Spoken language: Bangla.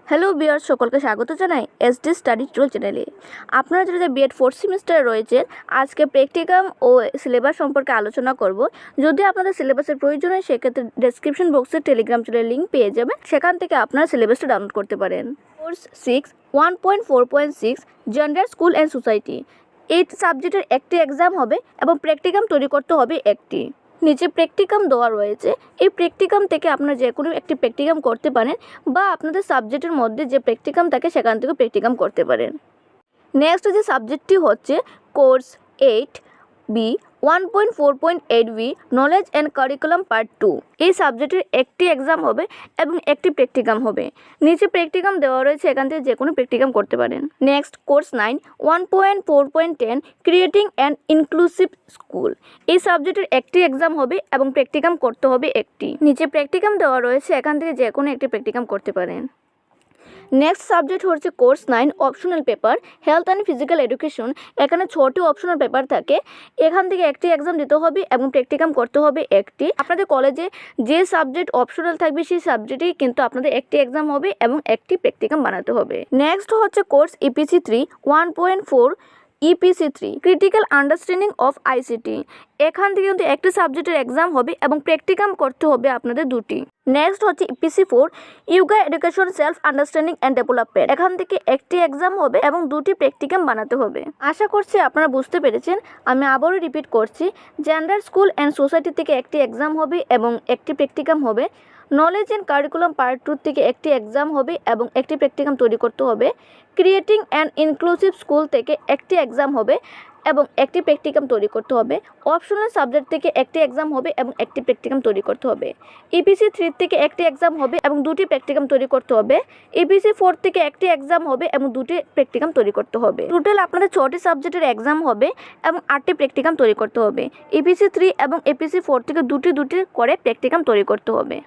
হ্যালো বিয়ার সকলকে স্বাগত জানাই SDStudyTutorial চ্যানেলে। আপনারা যারা B.Ed 4th সেমিস্টারে রয়েছেন, আজকে প্র্যাকটিকাম ও সিলেবাস সম্পর্কে আলোচনা করব। যদি আপনাদের সিলেবাসের প্রয়োজন হয় সেক্ষেত্রে ডেসক্রিপশন বক্সে টেলিগ্রাম চ্যানেলের লিঙ্ক পেয়ে যাবেন, সেখান থেকে আপনারা সিলেবাসটা ডাউনলোড করতে পারেন। Course 6 1.4.6 gender school and society, এই সাবজেক্টের একটি এক্সাম হবে এবং প্র্যাকটিকাম তৈরি করতে হবে একটি। নিচে প্র্যাকটিকাম দেওয়া রয়েছে, এই প্র্যাকটিকাম থেকে আপনারা যে কোনো একটি প্র্যাকটিকাম করতে পারেন বা আপনাদের সাবজেক্টের মধ্যে যে প্র্যাকটিকাম থাকে সেখান থেকে প্র্যাকটিকাম করতে পারেন। নেক্সট যে সাবজেক্টটি হচ্ছে course 8B 1.4.8B knowledge and curriculum part 2। এই সাবজেক্টের একটি এক্সাম হবে এবং একটি প্র্যাকটিকাম হবে। নিচে প্র্যাকটিকাম দেওয়া রয়েছে, এখান থেকে যে কোনো প্র্যাকটিকাম করতে পারেন। Next course 9 1.4.10 creating an inclusive school, এই সাবজেক্টের একটি এক্সাম হবে এবং প্র্যাকটিকাম করতে হবে একটি। নিচে প্র্যাকটিকাম দেওয়া রয়েছে, এখান থেকে যে কোনো একটি প্র্যাকটিকাম করতে পারেন। নেক্সট সাবজেক্ট হচ্ছে course 9 optional paper health and physical education. এখানে 6টি অপশনাল পেপার থাকে, এখান থেকে একটি এক্সাম দিতে হবে এবং প্র্যাকটিকাম করতে হবে একটি। আপনাদের কলেজে যে সাবজেক্ট অপশনাল থাকবে সেই সাবজেক্টেই কিন্তু আপনাদের একটি এক্সাম হবে এবং একটি প্র্যাকটিকাম বানাতে হবে। নেক্সট হচ্ছে course EPC 3 1.4 EPC 3 critical understanding of ICT। এখান থেকে কিন্তু একটি সাবজেক্টের এক্সাম হবে এবং প্র্যাকটিকাম করতে হবে আপনাদের দুটি। নেক্সট হচ্ছে EPC 4 yoga education self understanding and development. এখান থেকে একটি এক্সাম হবে এবং দুটি প্র্যাকটিকাম বানাতে হবে। আশা করছি আপনারা বুঝতে পেরেছেন। আমি আবারও রিপিট করছি, জেন্ডার স্কুল অ্যান্ড সোসাইটি থেকে একটি এক্সাম হবে এবং একটি প্র্যাকটিকাম হবে। নলেজ অ্যান্ড কারিকুলাম পার্ট 2 থেকে একটি এক্সাম হবে এবং একটি প্র্যাকটিকাম তৈরি করতে হবে। ক্রিয়েটিং অ্যান ইনক্লুসিভ স্কুল থেকে একটি এক্সাম হবে এবং একটি প্র্যাকটিকাম তৈরি করতে হবে। অপশনাল সাবজেক্ট থেকে একটি এক্সাম হবে এবং একটি প্র্যাকটিকাম তৈরি করতে হবে। EPC 3 থেকে একটি এক্সাম হবে এবং দুটি প্র্যাকটিকাম তৈরি করতে হবে। EPC 4 থেকে একটি এক্সাম হবে এবং দুটি প্র্যাকটিকাম তৈরি করতে হবে। টোটাল আপনাদের 6টি সাবজেক্টের এক্সাম হবে এবং 8টি প্র্যাকটিকাম তৈরি করতে হবে। EPC 3 এবং EPC 4 থেকে দুটি করে প্র্যাকটিকাম তৈরি করতে হবে।